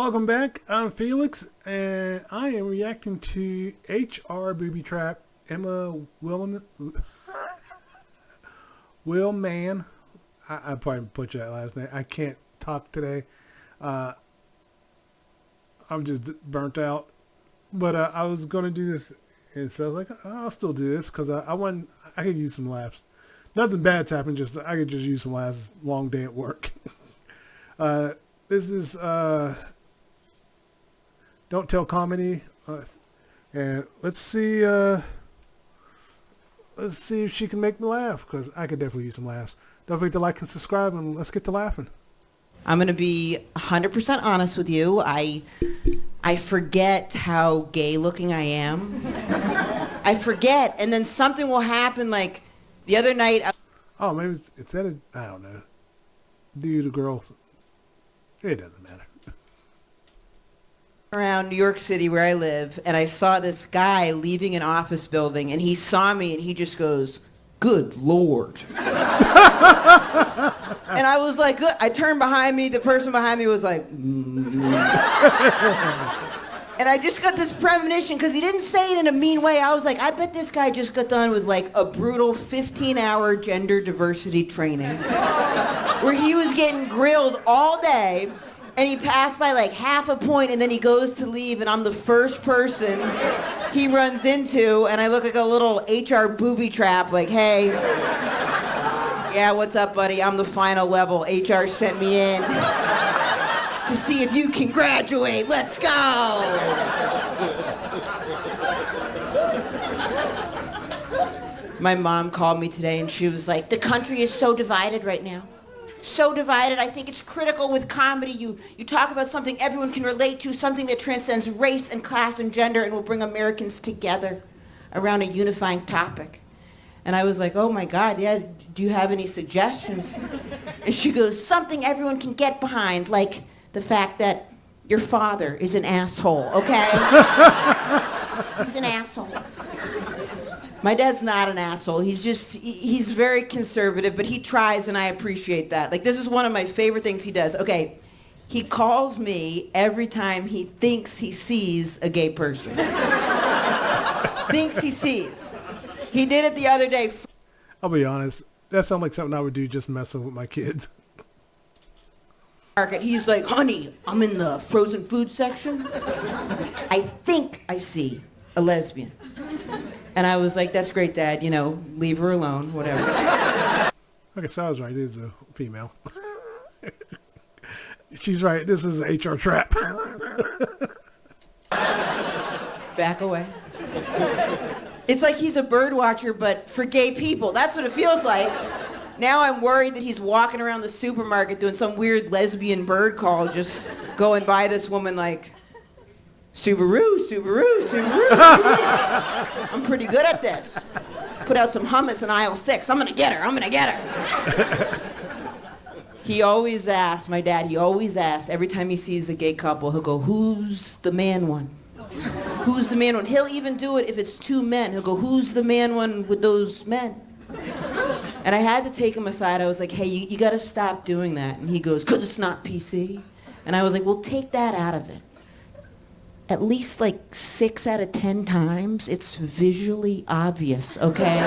Welcome back. I'm Felix, and I am reacting to HR Booby Trap Emma Willmann. I probably butchered that last name. I can't talk today. I'm just burnt out. But I was going to do this, and so I was like, I'll still do this because I could use some laughs. Nothing bad's happened, just I could just use some laughs. Long day at work. This is Don't Tell Comedy, and let's see if she can make me laugh, because I could definitely use some laughs. Don't forget to like and subscribe, and let's get to laughing. I'm going to be 100% honest with you. I forget how gay looking I am. I forget, and then something will happen, like the other night. Oh, maybe it's that I don't know. Dude or girl. It doesn't matter. Around New York City where I live, and I saw this guy leaving an office building, and he saw me, and he just goes, "Good Lord." And I was like, good. I turned behind me, the person behind me was like, And I just got this premonition, because he didn't say it in a mean way. I was like, I bet this guy just got done with like a brutal 15-hour gender diversity training where he was getting grilled all day. And he passed by like half a point, and then he goes to leave, and I'm the first person he runs into, and I look like a little HR booby trap, like, hey, yeah, what's up, buddy? I'm the final level. HR sent me in to see if you can graduate. Let's go. My mom called me today, and she was like, the country is so divided right now. So divided. I think it's critical with comedy. You talk about something everyone can relate to, something that transcends race and class and gender and will bring Americans together around a unifying topic. And I was like, oh my God, yeah, do you have any suggestions? And she goes, something everyone can get behind, like the fact that your father is an asshole, okay? He's an asshole. My dad's not an asshole. He's very conservative, but he tries, and I appreciate that. Like, this is one of my favorite things he does. Okay, he calls me every time he thinks he sees a gay person. Thinks he sees. He did it the other day. I'll be honest. That sounds like something I would do just messing with my kids. He's like, honey, I'm in the frozen food section. I think I see a lesbian. And I was like, that's great, Dad, leave her alone, whatever. Okay, so I was right. It is a female. She's right. This is an HR trap. Back away. It's like he's a bird watcher, but for gay people. That's what it feels like. Now I'm worried that he's walking around the supermarket doing some weird lesbian bird call, just going by this woman like, Subaru, Subaru, Subaru, Subaru. I'm pretty good at this. Put out some hummus in aisle 6. I'm gonna get her, I'm gonna get her. He always asks, my dad, every time he sees a gay couple, he'll go, who's the man one? Who's the man one? He'll even do it if it's two men. He'll go, who's the man one with those men? And I had to take him aside. I was like, hey, you gotta stop doing that. And he goes, because it's not PC. And I was like, well, take that out of it. At least like 6 out of 10 times, it's visually obvious, okay?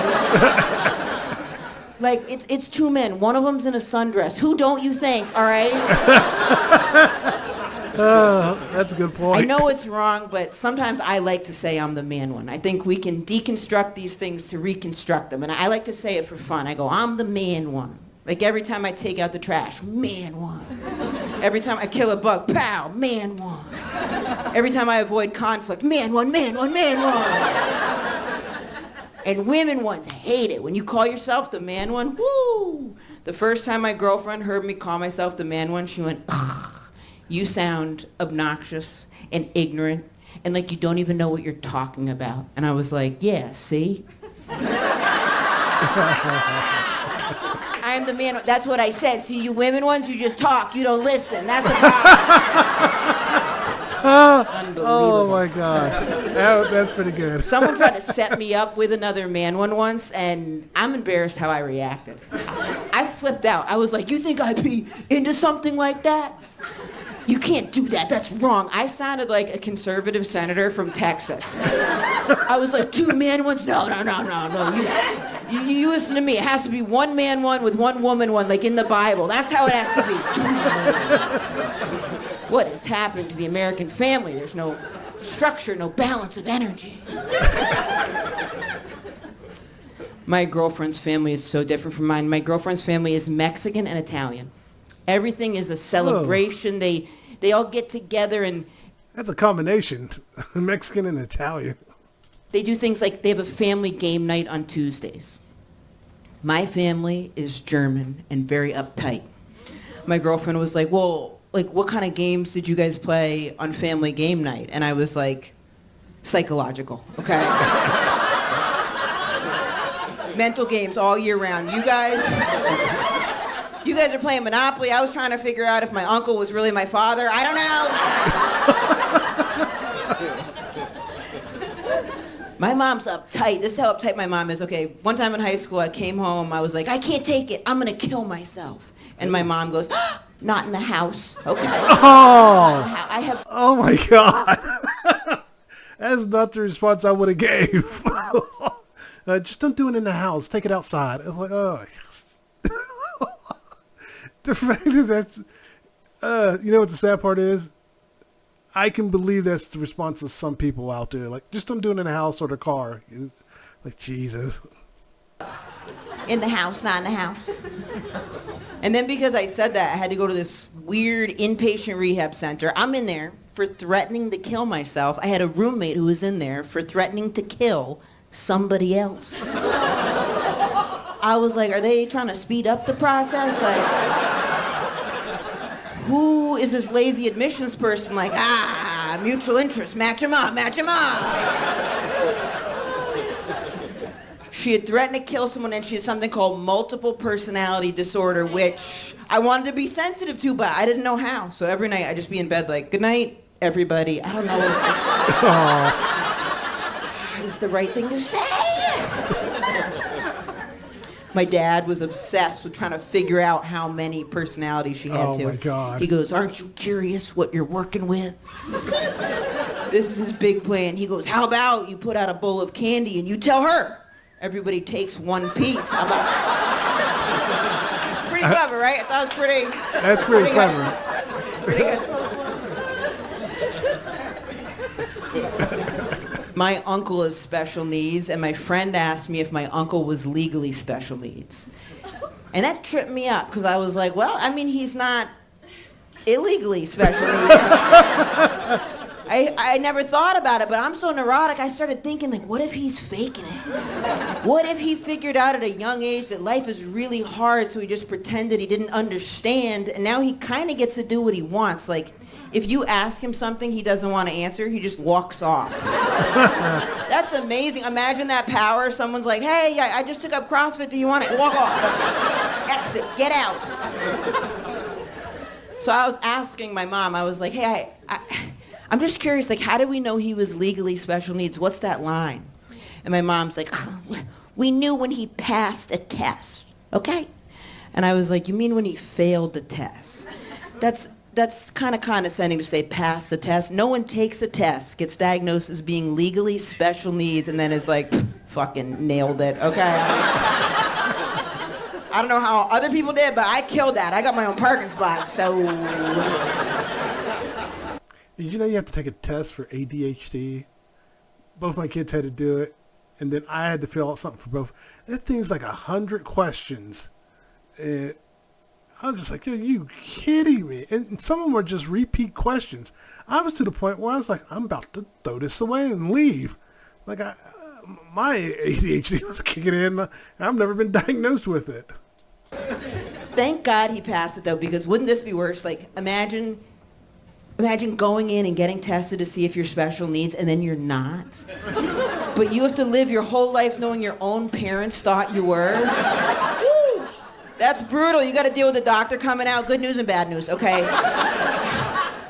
Like, it's two men. One of them's in a sundress. Who don't you think, all right? That's a good point. I know it's wrong, but sometimes I like to say I'm the man one. I think we can deconstruct these things to reconstruct them, and I like to say it for fun. I go, I'm the man one. Like every time I take out the trash, man one. Every time I kill a bug, pow, man one. Every time I avoid conflict, man one, man one, man one. And women ones hate it. When you call yourself the man one, woo! The first time my girlfriend heard me call myself the man one, she went, ugh, you sound obnoxious and ignorant and like you don't even know what you're talking about. And I was like, yeah, see? I'm the man. That's what I said. See, you women ones, you just talk. You don't listen. That's the problem. Unbelievable. Oh, my God. That's pretty good. Someone tried to set me up with another man one once, and I'm embarrassed how I reacted. I flipped out. I was like, you think I'd be into something like that? You can't do that. That's wrong. I sounded like a conservative senator from Texas. I was like, 2 man ones? No. You listen to me. It has to be 1 man one with 1 woman one, like in the Bible. That's how it has to be. What is happening to the American family? There's no structure, no balance of energy. My girlfriend's family is so different from mine. My girlfriend's family is Mexican and Italian. Everything is a celebration. Whoa. They all get together and... That's a combination, Mexican and Italian. They do things like they have a family game night on Tuesdays. My family is German and very uptight. My girlfriend was like, well, like what kind of games did you guys play on family game night? And I was like, psychological, okay? Mental games all year round. You guys are playing Monopoly. I was trying to figure out if my uncle was really my father. I don't know. My mom's uptight. This is how uptight my mom is. Okay, one time in high school, I came home. I was like, I can't take it. I'm going to kill myself. And my mom goes, not in the house. Okay. Oh. Oh, my God. That's not the response I would have gave. Just don't do it in the house. Take it outside. It's like, oh. The fact is that's, you know what the sad part is? I can believe that's the response of some people out there. Like, just don't do it in the house or the car. It's like, Jesus. In the house, not in the house. And then because I said that, I had to go to this weird inpatient rehab center. I'm in there for threatening to kill myself. I had a roommate who was in there for threatening to kill somebody else. I was like, are they trying to speed up the process? Like, who is this lazy admissions person? Like, mutual interest, match him up. She had threatened to kill someone, and she had something called multiple personality disorder, which I wanted to be sensitive to, but I didn't know how. So every night I'd just be in bed like, good night, everybody. I don't know. It's the right thing to say. My dad was obsessed with trying to figure out how many personalities she had to. Oh, my God. He goes, aren't you curious what you're working with? This is his big plan. He goes, how about you put out a bowl of candy and you tell her? Everybody takes 1 piece. How about... Pretty clever, right? I thought it was pretty... That's pretty clever. Pretty good. My uncle is special needs, and my friend asked me if my uncle was legally special needs. And that tripped me up, because I was like, well, I mean, he's not illegally special needs. I never thought about it, but I'm so neurotic, I started thinking, like, what if he's faking it? What if he figured out at a young age that life is really hard, so he just pretended he didn't understand, and now he kind of gets to do what he wants, like... If you ask him something he doesn't want to answer, he just walks off. That's amazing. Imagine that power. Someone's like, hey, I just took up CrossFit. Do you want it? Walk off. Exit. Get out. So I was asking my mom, I was like, hey, I'm just curious, like, how do we know he was legally special needs? What's that line? And my mom's like, we knew when he passed a test, okay? And I was like, you mean when he failed the test? That's kind of condescending to say pass the test. No one takes a test, gets diagnosed as being legally special needs, and then is like, fucking nailed it, okay? I don't know how other people did, but I killed that. I got my own parking spot, so... Did you know you have to take a test for ADHD? Both my kids had to do it, and then I had to fill out something for both. That thing's like 100 questions. I was just like, are you kidding me? And some of them were just repeat questions. I was to the point where I was like, I'm about to throw this away and leave. Like, my ADHD was kicking in. I've never been diagnosed with it. Thank God he passed it, though, because wouldn't this be worse? Like, imagine going in and getting tested to see if you're special needs, and then you're not. But you have to live your whole life knowing your own parents thought you were. That's brutal. You got to deal with the doctor coming out. Good news and bad news, okay?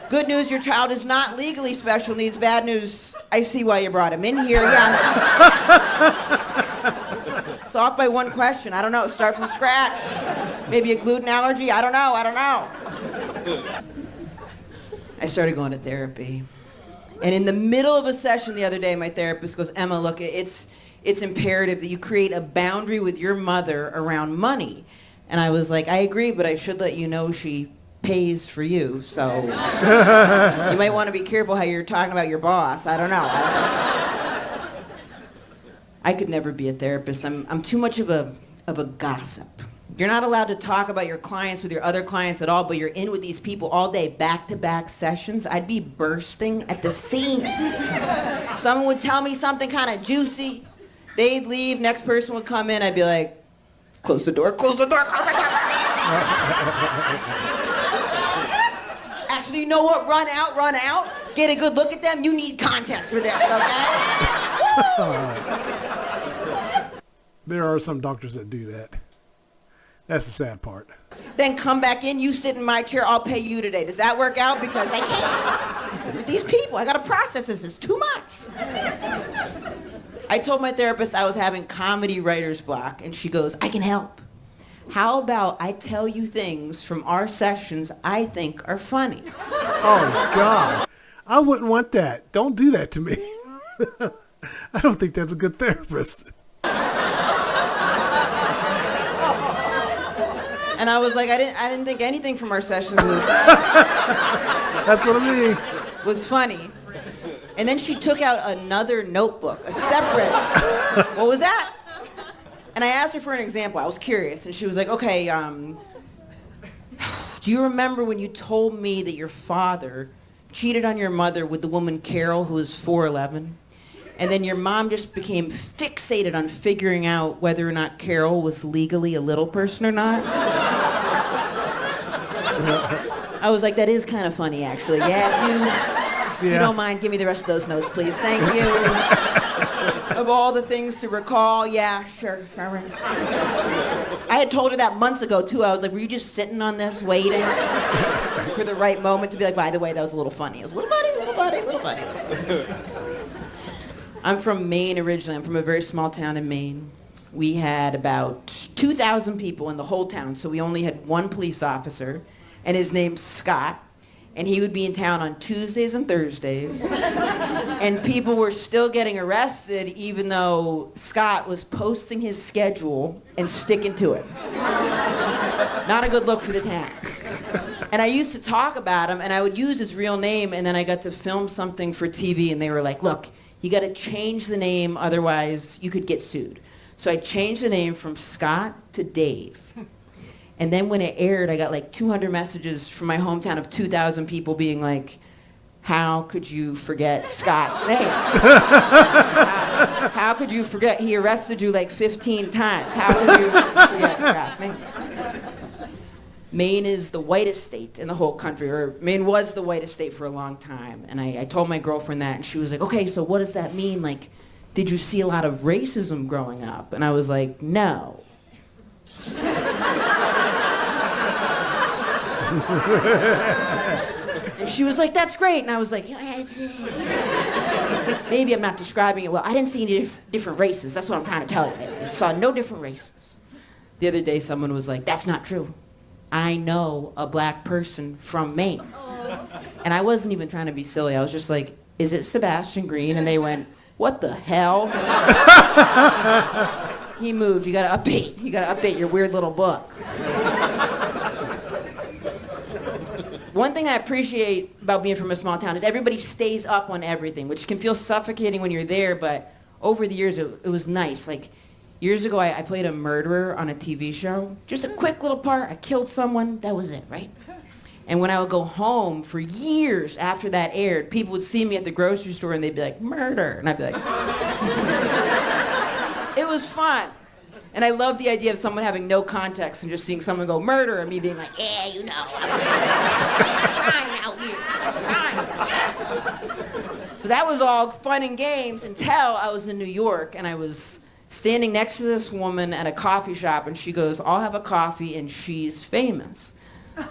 Good news, your child is not legally special needs. Bad news, I see why you brought him in here, yeah. It's off by 1 question. I don't know. Start from scratch. Maybe a gluten allergy. I don't know. I started going to therapy. And in the middle of a session the other day, my therapist goes, Emma, look, it's imperative that you create a boundary with your mother around money. And I was like, I agree, but I should let you know she pays for you, so you might want to be careful how you're talking about your boss. I don't know. I could never be a therapist. I'm too much of a gossip. You're not allowed to talk about your clients with your other clients at all, but you're in with these people all day, back-to-back sessions. I'd be bursting at the seams. Someone would tell me something kind of juicy. They'd leave, next person would come in, I'd be like, close the door, close the door, close the door. Actually, you know what? Run out. Get a good look at them. You need context for this, okay? There are some doctors that do that. That's the sad part. Then come back in, you sit in my chair, I'll pay you today. Does that work out? Because I can't. With these people, I gotta process this. It's too much. I told my therapist I was having comedy writer's block, and she goes, I can help. How about I tell you things from our sessions I think are funny? Oh, God. I wouldn't want that. Don't do that to me. I don't think that's a good therapist. And I was like, I didn't think anything from our sessions That's what I mean. was funny. And then she took out another notebook, a separate. What was that? And I asked her for an example. I was curious. And she was like, okay, do you remember when you told me that your father cheated on your mother with the woman Carol, who was 4'11"? And then your mom just became fixated on figuring out whether or not Carol was legally a little person or not. I was like, that is kind of funny, actually. Yeah, if you don't mind, give me the rest of those notes, please. Thank you. Of all the things to recall, yeah, sure. I had told her that months ago, too. I was like, were you just sitting on this, waiting for the right moment to be like, by the way, that was a little funny. It was a little funny, little funny, little funny, little funny. I'm from Maine originally. I'm from a very small town in Maine. We had about 2,000 people in the whole town, so we only had one police officer, and his name's Scott, and he would be in town on Tuesdays and Thursdays, and people were still getting arrested even though Scott was posting his schedule and sticking to it. Not a good look for the town. And I used to talk about him, and I would use his real name, and then I got to film something for TV, and they were like, look, you got to change the name, otherwise you could get sued. So I changed the name from Scott to Dave. And then when it aired, I got like 200 messages from my hometown of 2,000 people being like, how could you forget Scott's name? How could you forget? He arrested you like 15 times. How could you forget Scott's name? Maine is the whitest state in the whole country, or Maine was the whitest state for a long time. And I told my girlfriend that, and she was like, okay, so what does that mean? Like, did you see a lot of racism growing up? And I was like, no. And she was like, that's great. And I was like, maybe I'm not describing it well. I didn't see any different races. That's what I'm trying to tell you. I saw no different races. The other day, someone was like, that's not true. I know a black person from Maine. And I wasn't even trying to be silly. I was just like, is it Sebastian Green? And they went, what the hell? He moved. You gotta update. You gotta update your weird little book. One thing I appreciate about being from a small town is everybody stays up on everything, which can feel suffocating when you're there, but over the years it was nice. Like, years ago, I played a murderer on a TV show. Just a quick little part. I killed someone. That was it, right? And when I would go home for years after that aired, people would see me at the grocery store and they'd be like, murder. And I'd be like, it was fun. And I love the idea of someone having no context and just seeing someone go murder and me being like, yeah, you know, I'm crying out here. I'm crying. So that was all fun and games until I was in New York and I was standing next to this woman at a coffee shop, and she goes, I'll have a coffee, and she's famous.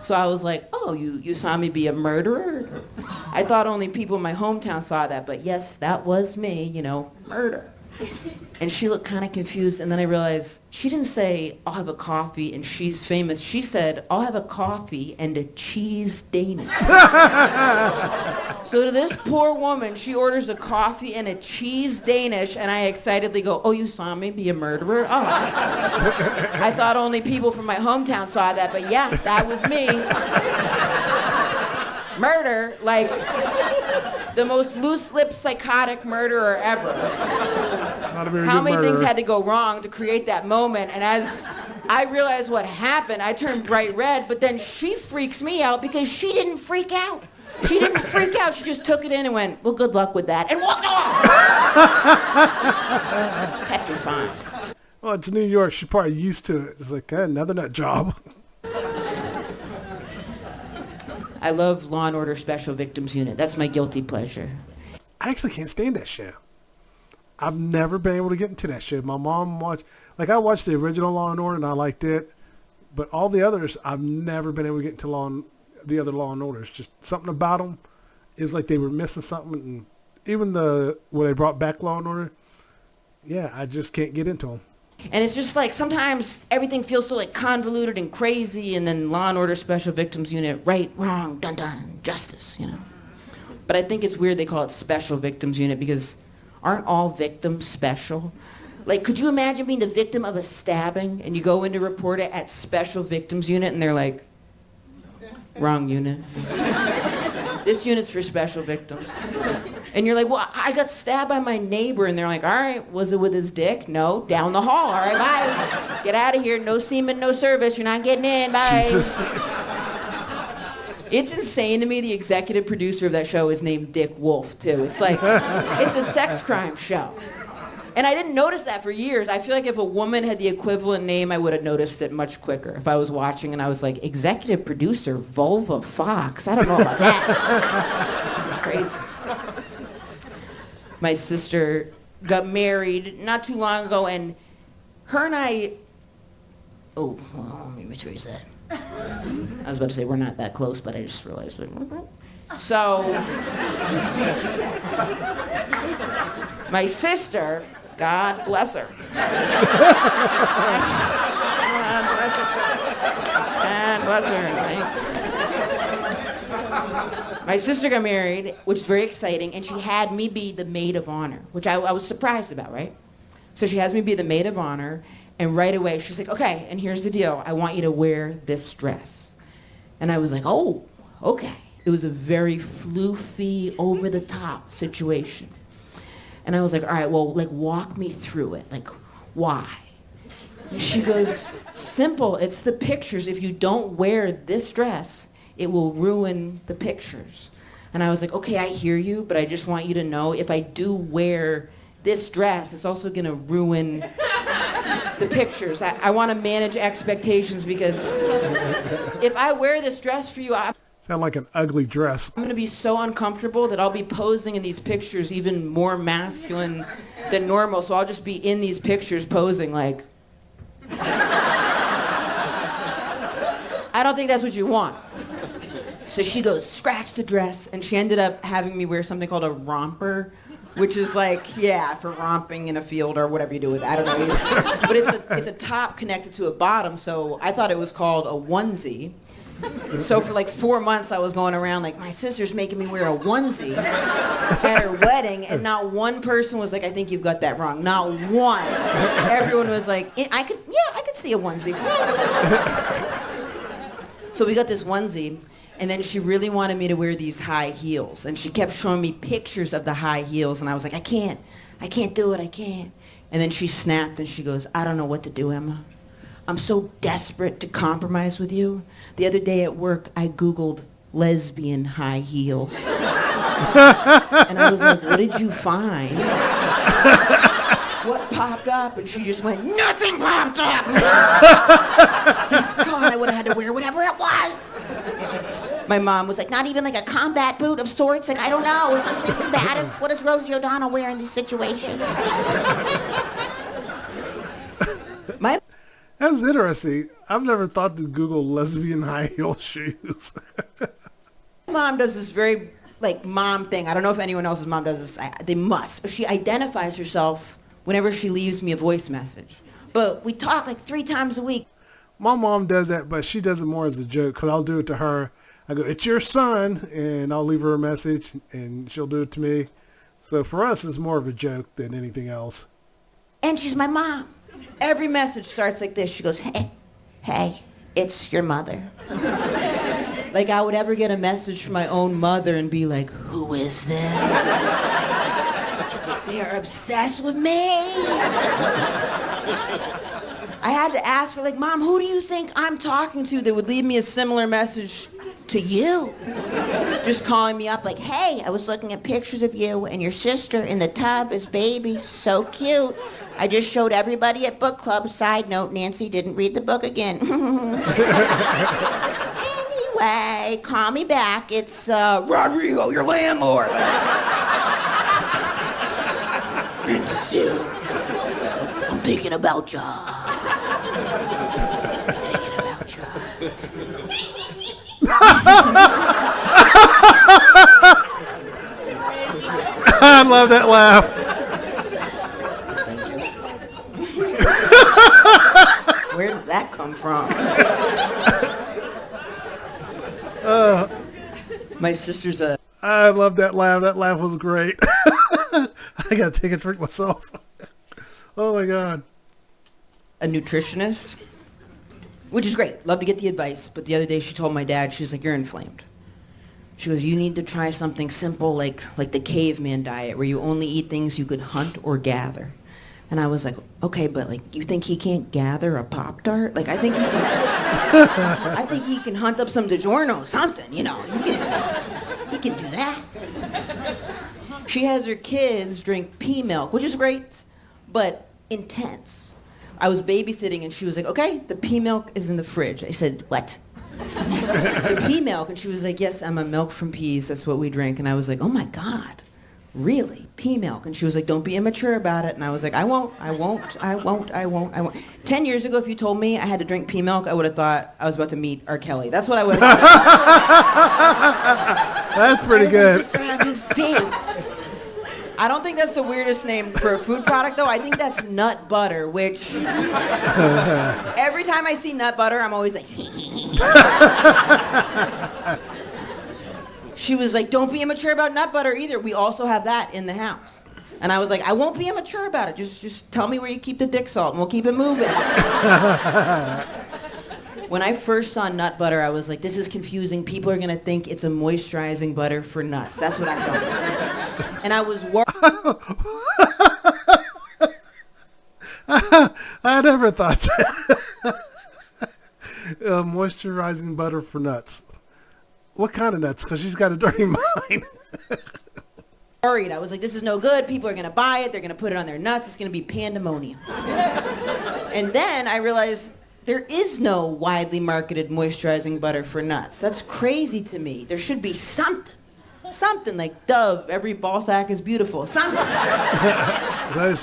So I was like, oh, you saw me be a murderer? I thought only people in my hometown saw that, but yes, that was me, you know, murder. And she looked kind of confused, and then I realized she didn't say, I'll have a coffee and she's famous. She said, I'll have a coffee and a cheese Danish. So to this poor woman, she orders a coffee and a cheese Danish, and I excitedly go, oh, you saw me be a murderer? Oh. I thought only people from my hometown saw that, but yeah, that was me. Murder, like the most loose-lipped psychotic murderer ever. Not a very How good many murderer. things had to go wrong to create that moment? And as I realized what happened, I turned bright red, but then she freaks me out because she didn't freak out. She didn't freak out. She just took it in and went, well, good luck with that, and walked off. Petrified. Well, it's New York. She's probably used to it. It's like, another nut job. I love Law and Order Special Victims Unit. That's my guilty pleasure. I actually can't stand that show. I've never been able to get into that show. My mom watched, like I watched the original Law and Order and I liked it, but all the others, I've never been able to get into the other Law and Orders. Just something about them. It was like they were missing something. And even when they brought back Law and Order, yeah, I just can't get into them. And it's just like sometimes everything feels so like convoluted and crazy, and then Law and Order Special Victims Unit, right, wrong, dun dun, justice, you know. But I think it's weird they call it Special Victims Unit because aren't all victims special? Like, could you imagine being the victim of a stabbing and you go in to report it at Special Victims Unit and they're like, wrong unit. This unit's for special victims. And you're like, well, I got stabbed by my neighbor. And they're like, all right, was it with his dick? No, down the hall. All right, bye. Get out of here. No semen, no service. You're not getting in. Bye. Jesus. It's insane to me the executive producer of that show is named Dick Wolf, too. It's like, it's a sex crime show. And I didn't notice that for years. I feel like if a woman had the equivalent name, I would have noticed it much quicker. If I was watching and I was like, executive producer, Vulva Fox. I don't know about that. It's crazy. My sister got married not too long ago, and her and I... Oh, well, let me rephrase that. I was about to say we're not that close, but I just realized... So... My sister... God bless her. God bless her. My sister got married, which is very exciting, and she had me be the maid of honor, which I was surprised about, right? So she has me be the maid of honor, and right away she's like, okay, and here's the deal. I want you to wear this dress. And I was like, oh, okay. It was a very floofy, over-the-top situation. And I was like, all right, well, like, walk me through it. Like, why? And she goes, simple. It's the pictures. If you don't wear this dress, it will ruin the pictures. And I was like, okay, I hear you, but I just want you to know if I do wear this dress, it's also going to ruin the pictures. I want to manage expectations because if I wear this dress for you, Sound like an ugly dress. I'm going to be so uncomfortable that I'll be posing in these pictures even more masculine than normal. So I'll just be in these pictures posing like... I don't think that's what you want. So she goes, scratch the dress. And she ended up having me wear something called a romper, which is like, yeah, for romping in a field or whatever you do with it. I don't know either. But it's a top connected to a bottom. So I thought it was called a onesie. So for like 4 months I was going around like, my sister's making me wear a onesie at her wedding, and not one person was like, I think you've got that wrong. Not one. Everyone was like, I could see a onesie. So we got this onesie, and then she really wanted me to wear these high heels, and she kept showing me pictures of the high heels, and I was like, I can't do it, I can't. And then she snapped and she goes, I don't know what to do, Emma. I'm so desperate to compromise with you. The other day at work, I Googled lesbian high heels. And I was like, what did you find? What popped up? And she just went, nothing popped up! God, I would have had to wear whatever it was. My mom was like, not even like a combat boot of sorts? Like, I don't know, something combative. What does Rosie O'Donnell wear in these situations? That's interesting. I've never thought to Google lesbian high heel shoes. Mom does this very, like, mom thing. I don't know if anyone else's mom does this. They must. She identifies herself whenever she leaves me a voice message. But we talk like 3 times a week. My mom does that, but she does it more as a joke because I'll do it to her. I go, it's your son, and I'll leave her a message, and she'll do it to me. So for us, it's more of a joke than anything else. And she's my mom. Every message starts like this. She goes, hey, it's your mother. Like I would ever get a message from my own mother and be like, who is this? They're obsessed with me. I had to ask her, like, Mom, who do you think I'm talking to that would leave me a similar message to you? Just calling me up like, hey, I was looking at pictures of you and your sister in the tub as babies. So cute. I just showed everybody at book club. Side note, Nancy didn't read the book again. Anyway, call me back. It's Rodrigo, your landlord. Rent is due. I'm thinking about ya. Thinking about ya. I love that laugh. Where did that come from? My sister's a... I love that laugh. That laugh was great. I gotta take a drink myself. Oh my God. a nutritionist, which is great. Love to get the advice. But the other day she told my dad, she's like, you're inflamed. She goes, you need to try something simple like the caveman diet where you only eat things you could hunt or gather. And I was like, okay, but like, you think he can't gather a Pop-Tart? Like, I think he can, I think he can hunt up some DiGiorno, something, you know. He can do that. She has her kids drink pea milk, which is great, but intense. I was babysitting and she was like, okay, the pea milk is in the fridge. I said, what? The pea milk? And she was like, yes, Emma, milk from peas, that's what we drink. And I was like, oh my God, really? Pea milk? And she was like, don't be immature about it. And I was like, I won't. 10 years ago, if you told me I had to drink pea milk, I would have thought I was about to meet R. Kelly. That's what I would have thought. That's pretty good. I don't think that's the weirdest name for a food product, though. I think that's nut butter, which every time I see nut butter, I'm always like, She was like, don't be immature about nut butter either. We also have that in the house. And I was like, I won't be immature about it. Just tell me where you keep the dick salt and we'll keep it moving. When I first saw nut butter, I was like, this is confusing. People are going to think it's a moisturizing butter for nuts. That's what I thought. And I was worried. I never thought that. Moisturizing butter for nuts. What kind of nuts? Because she's got a dirty mind. Worried. I was like, this is no good. People are going to buy it. They're going to put it on their nuts. It's going to be pandemonium. And then I realized there is no widely marketed moisturizing butter for nuts. That's crazy to me. There should be something. Something like Dove, every ball sack is beautiful. Something.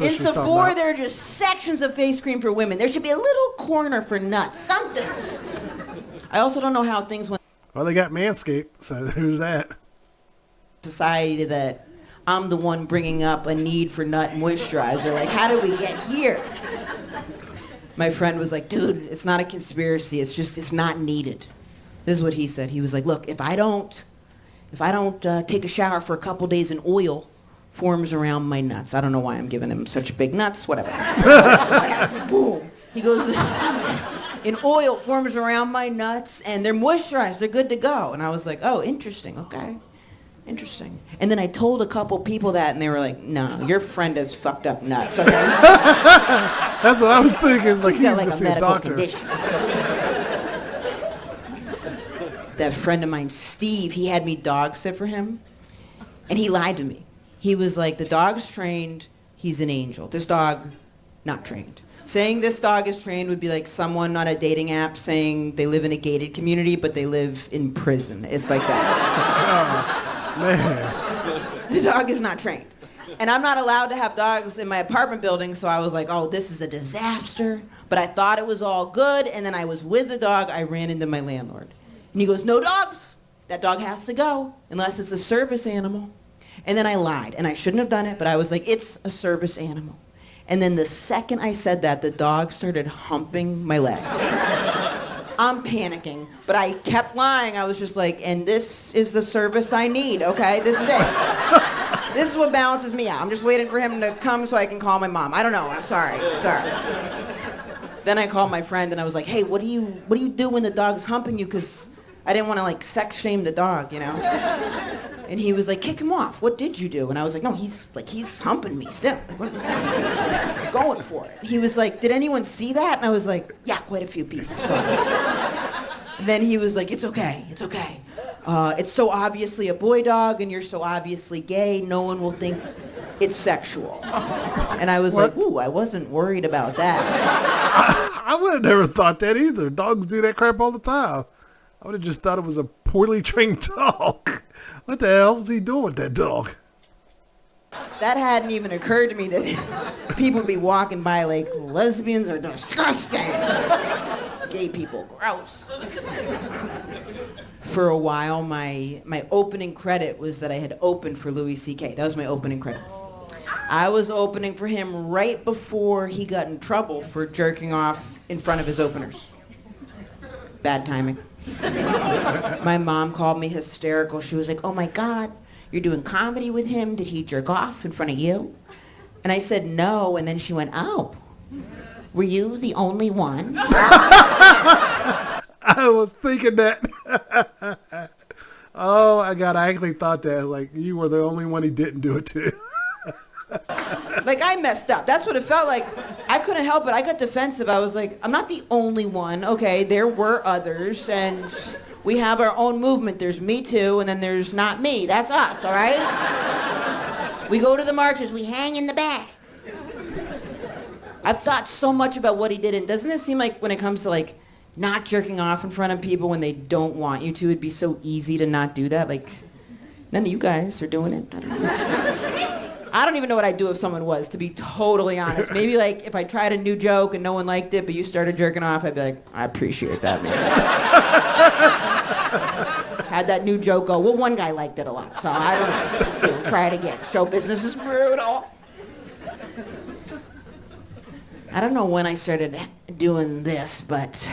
In Sephora, there are just sections of face cream for women. There should be a little corner for nuts. Something. I also don't know how things went. Well, they got Manscaped, so who's that? Society that I'm the one bringing up a need for nut moisturizer. Like, how did we get here? My friend was like, dude, it's not a conspiracy. It's not needed. This is what he said. He was like, look, if I don't take a shower for a couple days and oil forms around my nuts. I don't know why I'm giving him such big nuts, whatever. Boom. He goes, an oil forms around my nuts and they're moisturized, they're good to go. And I was like, oh, interesting, okay. Interesting. And then I told a couple people that and they were like, no, your friend has fucked up nuts, okay? That's what I was thinking. It's like, he's got like to a see medical a doctor. Condition. That friend of mine, Steve, he had me dog sit for him, and he lied to me. He was like, the dog's trained, he's an angel. This dog, not trained. Saying this dog is trained would be like someone on a dating app saying they live in a gated community, but they live in prison. It's like that. Oh, man. The dog is not trained. And I'm not allowed to have dogs in my apartment building, so I was like, oh, this is a disaster. But I thought it was all good, and then I was with the dog, I ran into my landlord. And he goes, no dogs. That dog has to go unless it's a service animal. And then I lied, and I shouldn't have done it, but I was like, it's a service animal. And then the second I said that, the dog started humping my leg. I'm panicking, but I kept lying. I was just like, and this is the service I need, okay? This is it. This is what balances me out. I'm just waiting for him to come so I can call my mom. I don't know. I'm sorry. Then I called my friend and I was like, hey, what do you do when the dog's humping you? Because I didn't want to like sex shame the dog, you know? And he was like, kick him off. What did you do? And I was like, no, he's humping me still. Like, he's going for it. He was like, did anyone see that? And I was like, yeah, quite a few people. So. Then he was like, it's okay. It's so obviously a boy dog and you're so obviously gay, no one will think it's sexual. And I was like, ooh, I wasn't worried about that. I would have never thought that either. Dogs do that crap all the time. I would have just thought it was a poorly trained dog. What the hell was he doing with that dog? That hadn't even occurred to me that people would be walking by like, lesbians are disgusting. Gay people, gross. For a while, my opening credit was that I had opened for Louis C.K. That was my opening credit. I was opening for him right before he got in trouble for jerking off in front of his openers. Bad timing. My mom called me hysterical. She was like, oh my God, you're doing comedy with him? Did he jerk off in front of you? And I said no, and then she went, oh, were you the only one? I was thinking that. Oh my God, I actually thought that. Like, you were the only one he didn't do it to. Like, I messed up. That's what it felt like. I couldn't help it. I got defensive. I was like, I'm not the only one. Okay, there were others, and we have our own movement. There's Me Too, and then there's Not Me. That's us, all right? We go to the marches. We hang in the back. I've thought so much about what he did, and doesn't it seem like when it comes to, like, not jerking off in front of people when they don't want you to, it'd be so easy to not do that? Like, none of you guys are doing it. I don't even know what I'd do if someone was, to be totally honest. Maybe like if I tried a new joke and no one liked it, but you started jerking off, I'd be like, I appreciate that, man. Had that new joke go, well, one guy liked it a lot, so I don't know. Let's see, we'll try it again. Show business is brutal. I don't know when I started doing this, but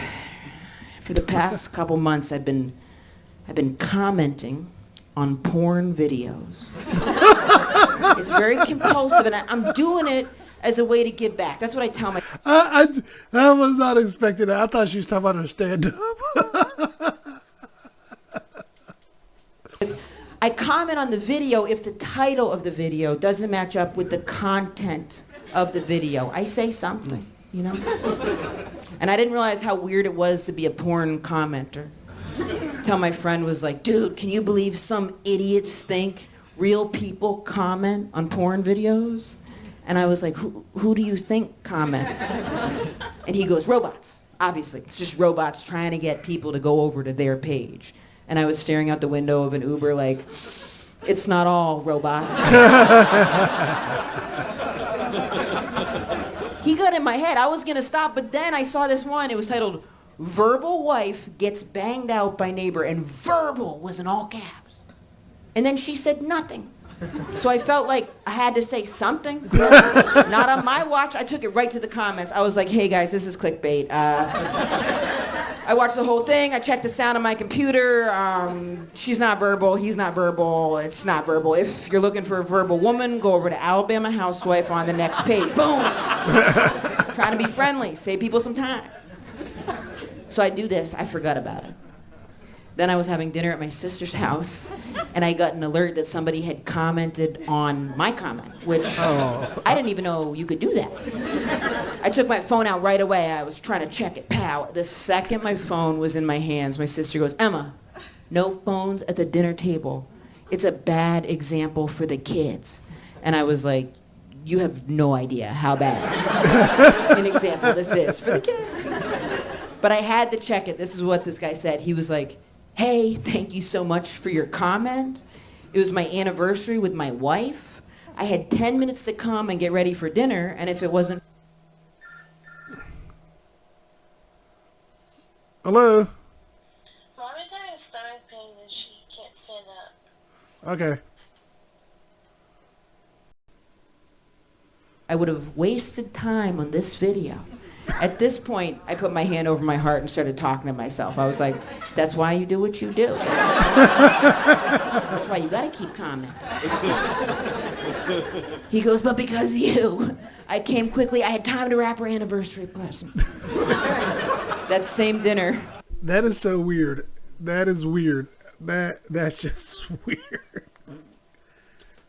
for the past couple months, I've been commenting on porn videos. It's very compulsive, and I'm doing it as a way to give back. That's what I tell my... I was not expecting that. I thought she was talking about her stand-up. I comment on the video if the title of the video doesn't match up with the content of the video. I say something, you know? And I didn't realize how weird it was to be a porn commenter. Until my friend was like, dude, can you believe some idiots think real people comment on porn videos? And I was like, who do you think comments? And he goes, robots. Obviously, it's just robots trying to get people to go over to their page. And I was staring out the window of an Uber like, it's not all robots. He got in my head. I was gonna stop, but then I saw this one. It was titled, Verbal Wife Gets Banged Out by Neighbor, and verbal was in all caps. And then she said nothing. So I felt like I had to say something. Not on my watch. I took it right to the comments. I was like, hey guys, this is clickbait. I watched the whole thing. I checked the sound on my computer. She's not verbal. He's not verbal. It's not verbal. If you're looking for a verbal woman, go over to Alabama Housewife on the next page. Boom. Trying to be friendly. Save people some time. So I do this. I forgot about it. Then I was having dinner at my sister's house, and I got an alert that somebody had commented on my comment, which I didn't even know you could do that. I took my phone out right away. I was trying to check it. Pow. The second my phone was in my hands, my sister goes, Emma, no phones at the dinner table. It's a bad example for the kids. And I was like, you have no idea how bad an example this is for the kids. But I had to check it. This is what this guy said. He was like, hey, thank you so much for your comment. It was my anniversary with my wife. I had 10 minutes to come and get ready for dinner, and if it wasn't... Hello? Mom is having a stomach pain and she can't stand up. Okay. I would have wasted time on this video. At this point, I put my hand over my heart and started talking to myself. I was like, that's why you do what you do. That's why you gotta keep commenting. He goes, but because of you, I came quickly. I had time to wrap her anniversary present. That same dinner. That is so weird. That is weird. That's just weird.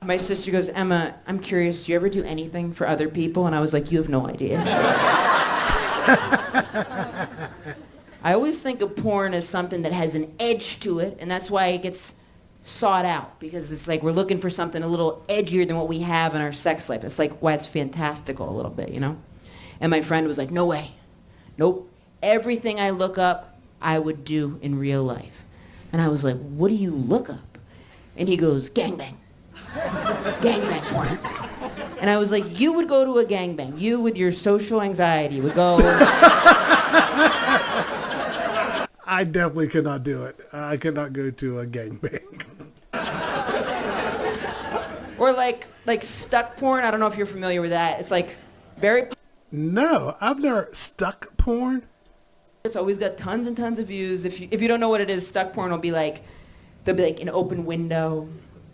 My sister goes, Emma, I'm curious, do you ever do anything for other people? And I was like, you have no idea. I always think of porn as something that has an edge to it, and that's why it gets sought out, because it's like we're looking for something a little edgier than what we have in our sex life. It's like why it's fantastical a little bit, you know? And my friend was like, no way. Nope. Everything I look up, I would do in real life. And I was like, what do you look up? And he goes, gangbang. Gangbang porn. And I was like, you would go to a gangbang. You with your social anxiety would go. I definitely could not do it. I could not go to a gangbang. Or like stuck porn. I don't know if you're familiar with that. It's like very. No, I've never stuck porn. It's always got tons and tons of views. If you don't know what it is, stuck porn will be like, there'll be like an open window.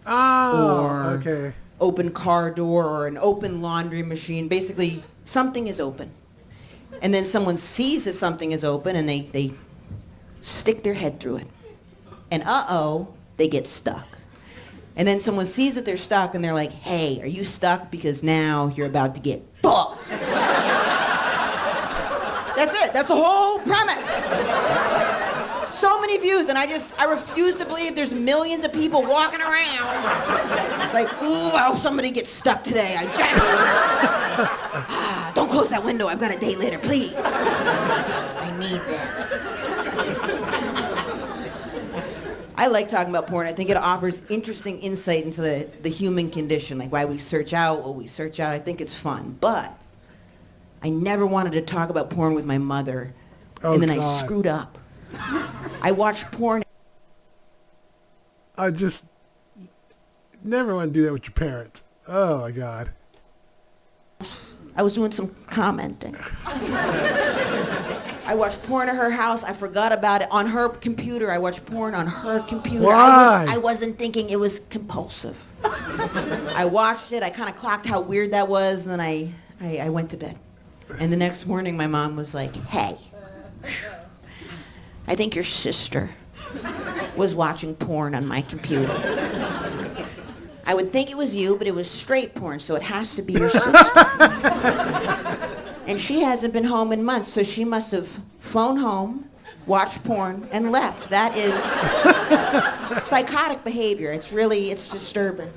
Oh, or okay. Open car door or an open laundry machine. Basically, something is open. And then someone sees that something is open and they stick their head through it. And uh-oh, they get stuck. And then someone sees that they're stuck and they're like, hey, are you stuck? Because now you're about to get fucked. That's it. That's the whole premise. So many views, and I refuse to believe there's millions of people walking around like, ooh, I hope somebody gets stuck today. Don't close that window. I've got a date later, please. I need this. I like talking about porn. I think it offers interesting insight into the human condition, like why we search out what we search out. I think it's fun, but I never wanted to talk about porn with my mother, and then I screwed up. I watched porn. I just never want to do that with your parents. Oh my God. I was doing some commenting. I watched porn at her house. I forgot about it. On her computer, I watched porn on her computer. Why? I wasn't thinking it was compulsive. I watched it. I kind of clocked how weird that was, and then I went to bed. And the next morning, my mom was like, hey, I think your sister was watching porn on my computer. I would think it was you, but it was straight porn, so it has to be your sister. And she hasn't been home in months, so she must have flown home, watched porn, and left. That is psychotic behavior. It's disturbing.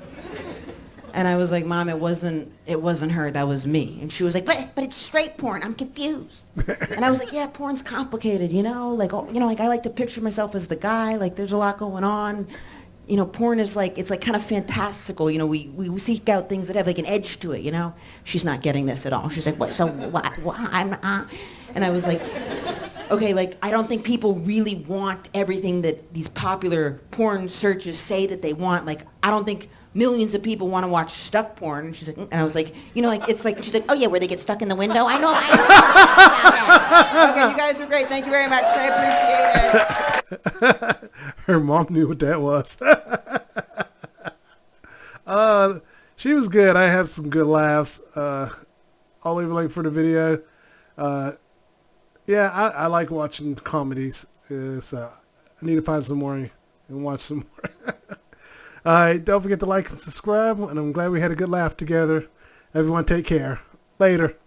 And I was like, Mom, it wasn't her, that was me. And she was like, but it's straight porn, I'm confused. And I was like, yeah, porn's complicated, you know? Like I like to picture myself as the guy, like there's a lot going on. You know, porn is like, it's like kind of fantastical, you know, we seek out things that have like an edge to it, you know? She's not getting this at all. She's like, what, so what, And I was like, okay, like, I don't think people really want everything that these popular porn searches say that they want. Like, I don't think millions of people want to watch stuck porn. And she's like, and I was like, you know, like, it's like, she's like, oh yeah, where they get stuck in the window? I know. Okay, you guys are great. Thank you very much. I appreciate it. Her mom knew what that was. She was good. I had some good laughs. I'll leave a link for the video. Yeah, I like watching comedies. I need to find some more and watch some more. All right, don't forget to like and subscribe, and I'm glad we had a good laugh together. Everyone take care. Later.